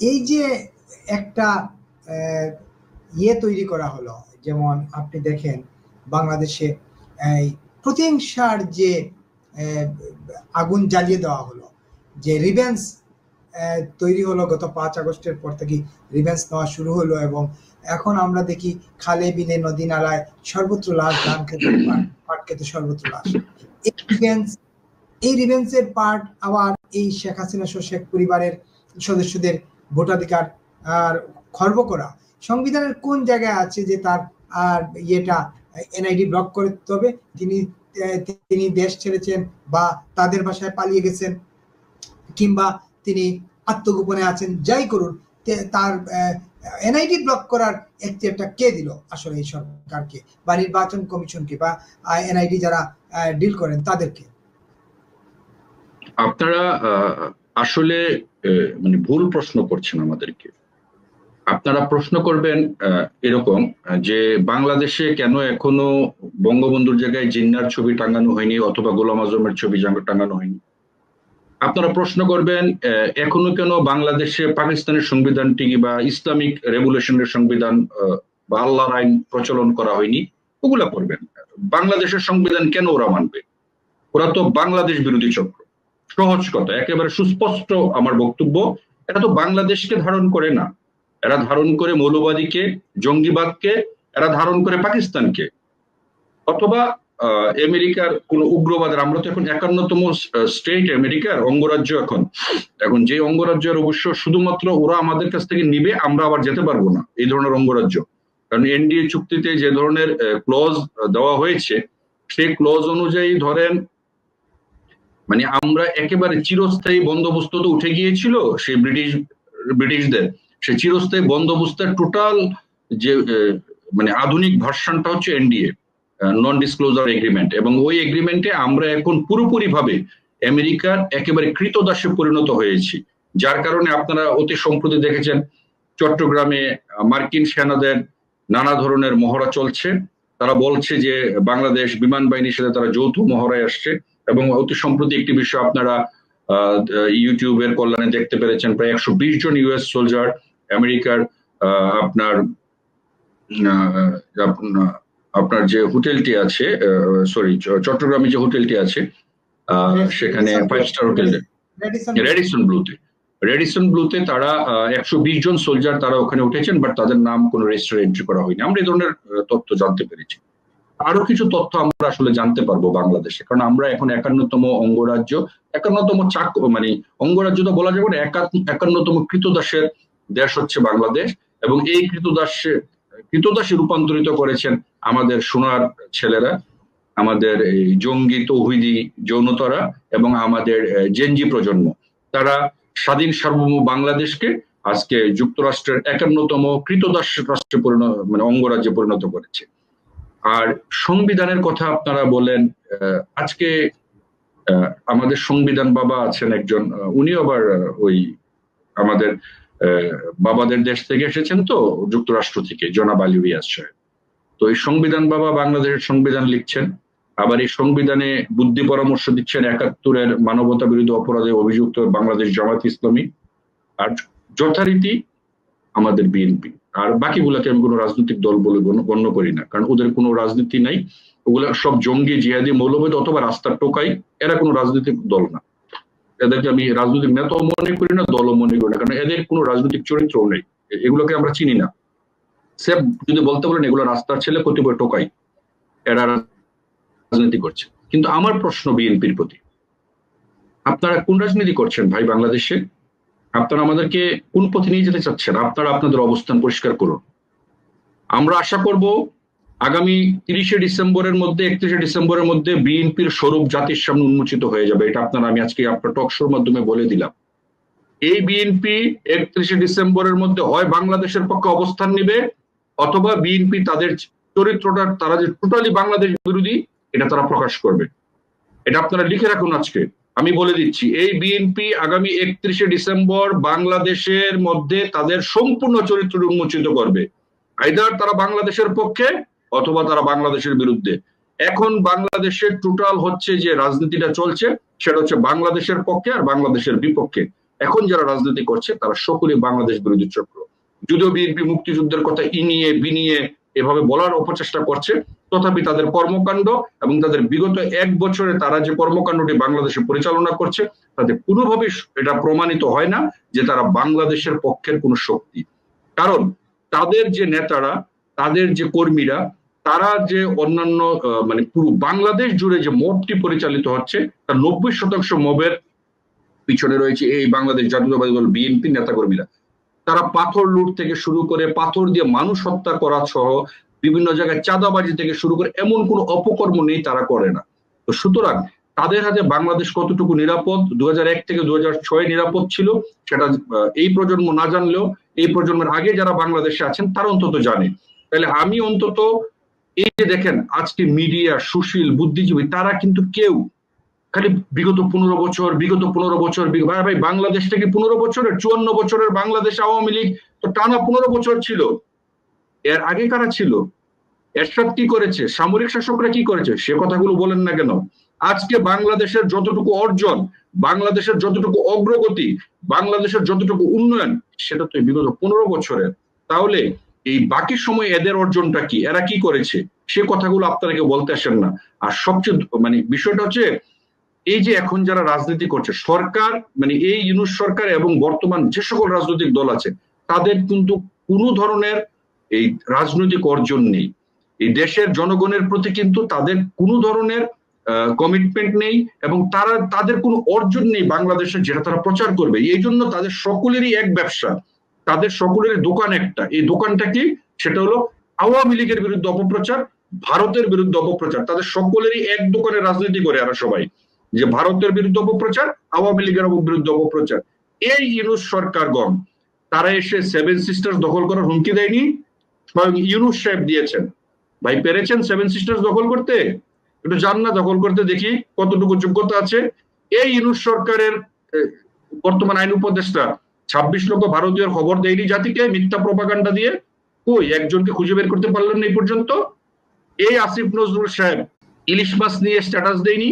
এই যে একটা ইয়ে তৈরি করা হলো, যেমন আপনি দেখেন বাংলাদেশে এই প্রতিহিংসার যে আগুন জ্বালিয়ে দেওয়া হলো, যে রিভেঞ্জ তৈরি হলো গত 5 আগস্টের পর থেকে রিভেঞ্জ নেওয়া শুরু হলো, এবং এখন আমরা দেখি খালে বিলে নদী নালায় সর্বত্র লাশ, ধান খেতে পাট খেতে সর্বত্র লাশ। এই রিভেঞ্জের পার্ট আবার এই শেখ হাসিনা শেখ পরিবারের সদস্যদের ভোটাধিকার আর খর্ব করা। সংবিধানের কোন জায়গায় আছে যে তার ইয়েটা এনআইডি ব্লক করতে হবে? তিনি দেশ ছেড়েছেন বা তাদের বাসায় পালিয়ে গেছেন কিংবা তিনি আত্মগোপনে আছেন, যাই করুন, তার এনআইডি ব্লক করার একটা কে দিল আসলে এই সরকারকে বা নির্বাচন কমিশনকে বা এনআইডি যারা ডিল করেন তাদেরকে? আপনারা আসলে মানে ভুল প্রশ্ন করছেন আমাদেরকে। আপনারা প্রশ্ন করবেন এরকম যে বাংলাদেশে কেন এখনো বঙ্গবন্ধুর জায়গায় জিন্নার ছবি টাঙানো হয়নি অথবা গোলাম আজমের ছবি টাঙানো হয়নি। আপনারা প্রশ্ন করবেন এখনো কেন বাংলাদেশে পাকিস্তানের সংবিধানটি বা ইসলামিক রেভলিউশনের সংবিধান বা আল্লাহর আইন প্রচলন করা হয়নি, ওগুলা করবেন। বাংলাদেশের সংবিধান কেন ওরা মানবে? ওরা তো বাংলাদেশ বিরোধী চক্র। সহজ কথা, একেবারে সুস্পষ্ট আমার বক্তব্য, এটা তো বাংলাদেশকে ধারণ করে না, এরা ধারণ করে মৌলবাদীকে, জঙ্গিবাদকে, এরা ধারণ করে পাকিস্তানকে অথবা আমেরিকার কোন উগ্রবাদের। আমরা তো এখন 51তম স্টেট আমেরিকার অঙ্গরাজ্য, এখন যে অঙ্গরাজ্যের অবশ্য শুধুমাত্র ওরা আমাদের কাছ থেকে নিবে, আমরা আবার যেতে পারবো না এই ধরনের অঙ্গরাজ্য। কারণ এনডিএ চুক্তিতে যে ধরনের ক্লজ দেওয়া হয়েছে সেই ক্লজ অনুযায়ী ধরেন মানে আমরা একেবারে চিরস্থায়ী বন্দোবস্ত তো উঠে গিয়েছিল সেই ব্রিটিশদের, সেই চিরস্থায়ী বন্দোবস্তের টোটাল যে মানে আধুনিক ভার্সনটা হচ্ছে এনডিএ, নন ডিসক্লোজার এগ্রিমেন্ট, এবং ওই এগ্রিমেন্টে আমরা এখন পুরোপুরি ভাবে আমেরিকার একেবারে কৃতদাসে পরিণত হয়েছি। যার কারণে আপনারা অতি সম্প্রতি দেখেছেন চট্টগ্রামে মার্কিন সেনাদের নানা ধরনের মহড়া চলছে। তারা বলছে যে বাংলাদেশ বিমান বাহিনীর সাথে তারা যৌথ মহড়ায় আসছে, এবং অতি সম্প্রতি একটি বিষয় আপনারা ইউটিউবের কল্যাণে দেখতে পেরেছেন, প্রায় 120 জন ইউএস সোলজার আমেরিকার আপনার যে হোটেলটি আছে, সরি চট্টগ্রামে যে হোটেলটি আছে সেখানে 5 স্টার হোটেল রেডিসন ব্লুতে তারা 120 জন সোলজার তারা ওখানে উঠেছেন, বাট তাদের নাম কোনো রেজিস্টারে এন্ট্রি করা হয়নি। আমরা এই ধরনের তথ্য জানতে পেরেছি। আরো কিছু তথ্য আমরা আসলে জানতে পারবো বাংলাদেশে, কারণ আমরা এখন 51তম অঙ্গরাজ্য, 51তম মানে অঙ্গরাজ্য তো বলা যাবে না, 51তম কৃতদাসের দেশ হচ্ছে বাংলাদেশ, এবং এই কৃতদাসে রূপান্তরিত করেছেন আমাদের সোনার ছেলেরা, আমাদের এই জঙ্গি তৌহিদি যৌনতারা এবং আমাদের জেনজি প্রজন্ম। তারা স্বাধীন সার্বভৌম বাংলাদেশকে আজকে যুক্তরাষ্ট্রের 51তম কৃতদাস রাষ্ট্রে মানে অঙ্গরাজ্যে পরিণত করেছে। আর সংবিধানের কথা আপনারা বলেন, আজকে আমাদের সংবিধান বাবা আছেন একজন, উনি আবার ওই আমাদের বাবাদের দেশ থেকে এসেছেন, তো যুক্তরাষ্ট্র থেকে, জনাব আলী রিয়াজ সাহেব। তো এই সংবিধান বাবা বাংলাদেশের সংবিধান লিখছেন, আবার এই সংবিধানে বুদ্ধি পরামর্শ দিচ্ছেন 71-এর মানবতা বিরোধী অপরাধে অভিযুক্ত বাংলাদেশ জামাত ইসলামী, আর যথারীতি আমাদের বিএনপি। আর বাকিগুলাকে আমি কোনো রাজনৈতিক দল বলে গণ্য করি না, কারণ ওদের কোনো রাজনীতি নাই, ওগুলা সব জঙ্গি, জিহাদি, মৌলবাদী অথবা রাস্তার টোকাই, এরা কোনো রাজনৈতিক দল না। এদেরকে আমি রাজনৈতিক নেতাও মনে করি না, দলও মনে করি না, কারণ এদের কোনো রাজনৈতিক চরিত্রও নেই, এগুলোকে আমরা চিনি না। সে যদি বলতে বলেন এগুলো রাস্তার ছেলে, কতিপয় টোকাই, এরা রাজনীতি করছে। কিন্তু আমার প্রশ্ন বিএনপির প্রতি, আপনারা কোন রাজনীতি করছেন ভাই বাংলাদেশে? আপনারা আমাদেরকে কোন পথে নিয়ে যেতে চাচ্ছেন? আপনারা আপনাদের অবস্থান পরিষ্কার করুন। আমরা আশা করব আগামী 30শে ডিসেম্বরের মধ্যে, 31শে ডিসেম্বরের মধ্যে বিএনপির স্বরূপ জাতির সামনে উন্মোচিত হয়ে যাবে। এটা আপনারা, আমি আজকে আপনার টক শোর মাধ্যমে বলে দিলাম। এই বিএনপি 31শে ডিসেম্বরের মধ্যে হয় বাংলাদেশের পক্ষে অবস্থান নেবে, অথবা বিএনপি তাদের চরিত্রটা, তারা যে টোটালি বাংলাদেশ বিরোধী, এটা তারা প্রকাশ করবে। এটা আপনারা লিখে রাখুন আজকে। আমি বলে দিচ্ছি, এই বিএনপি আগামী 31শে ডিসেম্বর বাংলাদেশের মধ্যে তাদের সম্পূর্ণ চরিত্র উন্মোচিত করবে। আইদার তারা বাংলাদেশের পক্ষে অথবা তারা বাংলাদেশের বিরুদ্ধে। এখন বাংলাদেশের টোটাল হচ্ছে যে রাজনীতিটা চলছে, সেটা হচ্ছে বাংলাদেশের পক্ষে আর বাংলাদেশের বিপক্ষে। এখন যারা রাজনীতি করছে তারা সকলে বাংলাদেশ বিরোধী চক্র। যদিও বিএনপি মুক্তিযুদ্ধের কথা ইনিয়ে বিনিয়ে এভাবে বলার অপচেষ্টা করছে, তথাপি তাদের কর্মকাণ্ড এবং তাদের বিগত 1 বছরে তারা যে কর্মকাণ্ডটি বাংলাদেশে পরিচালনা করছে তাদের কোনোভাবেই এটা প্রমাণিত হয় না যে তারা বাংলাদেশের পক্ষের কোনো শক্তি। কারণ তাদের যে নেতারা, তাদের যে কর্মীরা, তারা যে অন্যান্য মানে পুরো বাংলাদেশ জুড়ে যে মবটি পরিচালিত হচ্ছে তার 90% মবের পিছনে রয়েছে এই বাংলাদেশ জাতীয়তাবাদী দল বিএনপি নেতাকর্মীরা। তারা পাথর লুট থেকে শুরু করে, পাথর দিয়ে মানুষ হত্যা করা সহ বিভিন্ন জায়গায় চাঁদাবাজি থেকে শুরু করে এমন কোনো অপকর্ম নেই তারা করে না। তো সুতরাং তাদের হাতে বাংলাদেশ কতটুকু নিরাপদ, 2001 থেকে 2006 নিরাপদ ছিল সেটা এই প্রজন্ম না জানলেও এই প্রজন্মের আগে যারা বাংলাদেশে আছেন তারা অন্তত জানে। তাহলে আমি অন্তত এই যে দেখেন আজকে মিডিয়া, সুশীল, বুদ্ধিজীবী তারা কিন্তু কেউ খালি বিগত 15 বছর ভাই বাংলাদেশ থেকে 15 বছরের 54 বছরের বাংলাদেশ আওয়ামী লীগ তো টানা 15 বছর ছিল। এর আগে কারা ছিল? এরশাদ কি করেছে? সামরিক শাসকরা কি করেছে? সে কথাগুলো বলেন না কেন? আজকে বাংলাদেশের যতটুকু অর্জন, বাংলাদেশের যতটুকু অগ্রগতি, বাংলাদেশের যতটুকু উন্নয়ন সেটা তো বিগত 15 বছরের। তাহলে এই বাকি সময় এদের অর্জনটা কি, এরা কি করেছে সে কথাগুলো আপনারা কেউ বলতে আসেন না। আর সবচেয়ে মানে বিষয়টা হচ্ছে এই যে এখন যারা রাজনীতি করছে সরকার, মানে এই ইউনূস সরকার এবং বর্তমান যে সকল রাজনৈতিক দল আছে তাদের কিন্তু কোনো ধরনের এই রাজনৈতিক অর্জন নেই। এই দেশের জনগণের প্রতি কিন্তু তাদের কোনো ধরনের কমিটমেন্ট নেই এবং তাদের কোনো অর্জন নেই বাংলাদেশে যেটা তারা প্রচার করবে। এই জন্য তাদের সকলেরই এক ব্যবসা, তাদের সকলেরই দোকান একটা। এই দোকানটা কি? সেটা হলো আওয়ামী লীগের বিরুদ্ধে অপপ্রচার, ভারতের বিরুদ্ধে অপপ্রচার। তাদের সকলেরই এক দোকানে রাজনীতি করে এরা সবাই, যে ভারতের বিরুদ্ধে অপপ্রচার, আওয়ামী লীগের বিরুদ্ধে অপপ্রচার। এই ইউনূস সরকারগণ তারা এসে 7 সিস্টার্স দখল করার হুমকি দেয়নি, স্বয়ং ইউনূস সাহেব দিয়েছেন। ভাই পেরেছেন 7 সিস্টার্স দখল করতে? একটু যান না দখল করতে, দেখি কতটুকু যোগ্যতা আছে। এই ইউনূস সরকারের বর্তমান আইন উপদেষ্টা 26 লক্ষ ভারতীয় খবর দেয়নি জাতিকে মিথ্যা প্রপাগান্ডা দিয়ে। কই একজনকে খুঁজে বের করতে পারলেন না এই পর্যন্ত। এই আসিফ নজরুল সাহেব ইলিশ মাছ নিয়ে স্ট্যাটাস দেয়নি,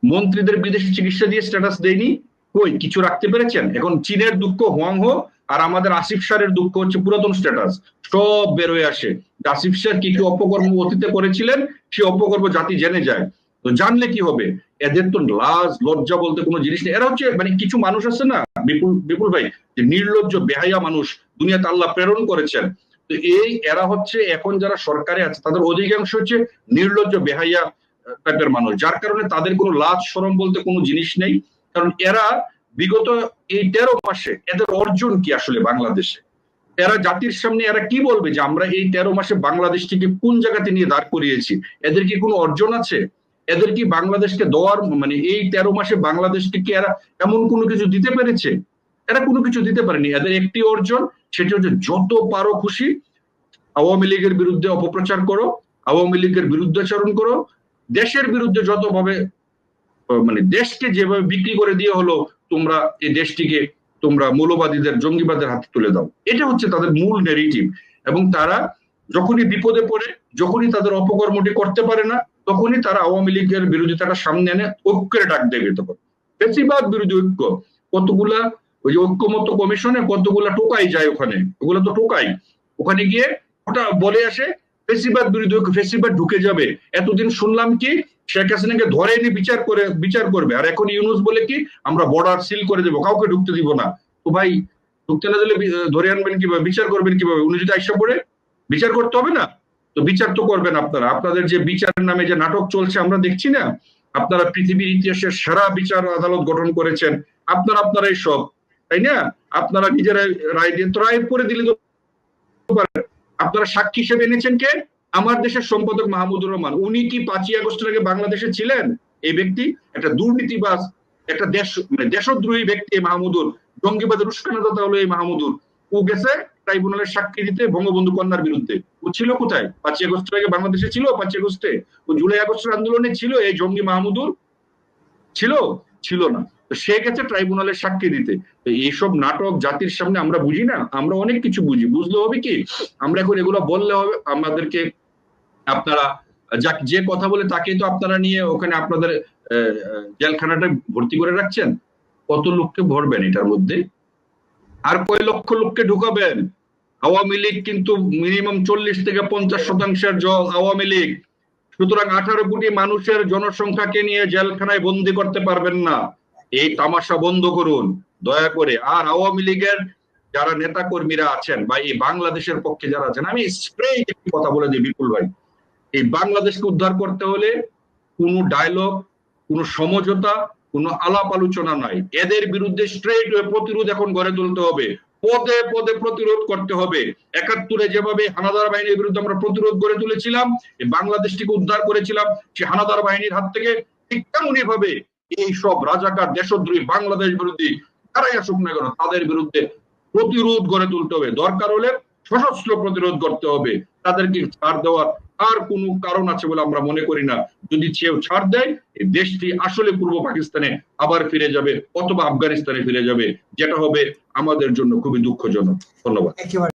মন্ত্রীদের বিদেশি চিকিৎসা দিয়ে স্ট্যাটাস দেয়নি। কই কিছু রাখতে পেরেছেন? এখন চীনের দুঃখ হোয়াংহো আর আমাদের আসিফ স্যারের দুঃখ হচ্ছে পুরাতন স্ট্যাটাস সব বের হয়ে আসে। আসিফ স্যার কি কি অপকর্ম অতীতে করেছিলেন সে অপকর্ম জাতি জেনে যায়। তো জানলে কি হবে? এদের তো লাজ লজ্জা বলতে কোনো জিনিস নেই। এরা হচ্ছে মানে কিছু মানুষ আছে না বিপুল ভাই, যে নির্লজ্জ বেহায়া মানুষ দুনিয়াতে আল্লাহ প্রেরণ করেছেন। তো এই এরা হচ্ছে এখন যারা সরকারে আছে তাদের অধিকাংশ হচ্ছে নির্লজ্জ বেহাইয়া টাইপের মানুষ, যার কারণে তাদের কোনো লাজ শরম বলতে কোনো জিনিস নেই। কারণ এরা বিগত এই 13 মাসে এদের অর্জন কি আসলে বাংলাদেশে? এরা জাতির সামনে এরা কি বলবে যে আমরা এই 13 মাসে বাংলাদেশটিকে কোন জায়গাতে নিয়ে দাঁড় করিয়েছি? এদের কি কোনো অর্জন আছে? এদের কি বাংলাদেশকে দেওয়ার মানে এই 13 মাসে বাংলাদেশকে কি এরা এমন কোনো কিছু দিতে পেরেছে? এরা কোনো কিছু দিতে পারেনি। এদের একটি অর্জন, সেটা হচ্ছে যত পারো খুশি আওয়ামী লীগের বিরুদ্ধে অপপ্রচার করো, আওয়ামী লীগের বিরুদ্ধাচরণ করো, দেশের বিরুদ্ধে যতভাবে মানে দেশকে যেভাবে বিক্রি করে দিয়ে হলো তোমরা এই দেশটিকে তোমরা মৌলবাদীদের জঙ্গিবাদের হাতে তুলে দাও। এটা হচ্ছে তাদের মূল ন্যারেটিভ। এবং তারা যখনই বিপদে পড়ে, যখনই তাদের অপকর্মটি করতে পারে না, তখনই তারা আওয়ামী লীগের বিরোধিতাটা সামনে এনে ঐক্যের ডাক দেবে। তখন বেশিরভাগ বিরোধী ঐক্য, কতগুলা ওই যে ঐক্যমত্য কমিশনে কতগুলা টোকাই যায় ওখানে, ওগুলো তো টোকাই, ওখানে গিয়ে ওটা বলে আসে ফেসিবাদ বিরোধী ঐক্য, ফেসিবাদ ঢুকে যাবে। এতদিন শুনলাম কি শেখ হাসিনাকে ধরে এনে বিচার করবে, আর এখন ইউনূস বলে কি আমরা বর্ডার সিল করে দেবো, কাউকে ঢুকতে দিব না। তো ভাই ঢুকতে না দিলে ধরে আনবেন কিভাবে, বিচার করবেন কিভাবে? উনি যদি আইসা পড়ে বিচার করতে হবে না? তো বিচার তো করবেন আপনারা। আপনাদের যে বিচারের নামে যে নাটক চলছে আমরা দেখছি না, আপনারা পৃথিবীর ইতিহাসের সেরা বিচার আদালত গঠন করেছেন, আপনারাই সব, তাই না? আপনারা নিজেরা রায় দিয়ে তো রায় পরে দিলে তো পারেন। আপনারা সাক্ষী হিসেবে এনেছেন কে? আমার দেশের সম্পাদক মাহমুদুর রহমান। উনি কি 5ই আগস্টের আগে বাংলাদেশে ছিলেন? এই ব্যক্তি একটা দুর্নীতিবাজ, একটা দেশদ্রোহী ব্যক্তি মাহমুদুর, জঙ্গিবাদের উস্কানিদাতা হলো এই মাহমুদুর। ও গেছে ট্রাইব্যুনালের সাক্ষী দিতে বঙ্গবন্ধু কন্যার বিরুদ্ধে। ও ছিল কোথায়? 5ই আগস্টের আগে বাংলাদেশে ছিল? 5ই আগস্টে ও জুলাই আগস্টের আন্দোলনে ছিল এই জঙ্গি মাহমুদুর? ছিল না। তো সে গেছে ট্রাইব্যুনালের সাক্ষী দিতে। তো এইসব নাটক জাতির সামনে আমরা বুঝি না? আমরা অনেক কিছু বুঝি, বুঝলে হবে কি আমরা এখন এগুলো বললে হবে আমাদেরকে আপনারা যে কথা বলে তাকে তো আপনারা নিয়ে ওখানে আপনাদের জেলখানাটা ভর্তি করে রাখছেন। কত লোককে ভরবেন এটার মধ্যে? আর কয় লক্ষ লোককে ঢুকাবেন? আওয়ামী লীগ কিন্তু মিনিমাম 40 থেকে 50% আওয়ামী লীগ। সুতরাং 18 কোটি মানুষের জনসংখ্যাকে নিয়ে জেলখানায় বন্দি করতে পারবেন না। এই তামাশা বন্ধ করুন দয়া করে। আর আওয়ামী লীগের যারা নেতা কর্মীরা আছেন বা এই বাংলাদেশের পক্ষে যারা আছেন, আমি স্ট্রেইট একটি কথা বলে দিই বিপুল ভাই, এই বাংলাদেশকে উদ্ধার করতে হলে কোনো ডায়লগ, কোনো সমঝোতা, কোনো আলাপ আলোচনা নাই। এদের বিরুদ্ধে স্ট্রেইট প্রতিরোধ এখন গড়ে তুলতে হবে, পদে পদে প্রতিরোধ করতে হবে। 71-এ যেভাবে হানাদার বাহিনীর বিরুদ্ধে আমরা প্রতিরোধ গড়ে তুলেছিলাম, এই বাংলাদেশটিকে উদ্ধার করেছিলাম সে হানাদার বাহিনীর হাত থেকে, ঠিক তেমনি ভাবে এই সব রাজাকার দেশদ্রোহী বাংলাদেশ বিরোধী যারাই আসুক না কেন তাদের বিরুদ্ধে প্রতিরোধ গড়ে তুলতে হবে। দরকার হলে সশস্ত্র প্রতিরোধ করতে হবে। তাদেরকে ছাড় দেওয়ার আর কোনো কারণ আছে বলে আমরা মনে করি না। যদি কেউ ছাড় দেয়, এই দেশটি আসলে পূর্ব পাকিস্তানে আবার ফিরে যাবে অথবা আফগানিস্তানে ফিরে যাবে, যেটা হবে আমাদের জন্য খুবই দুঃখজনক। ধন্যবাদ। একেবারে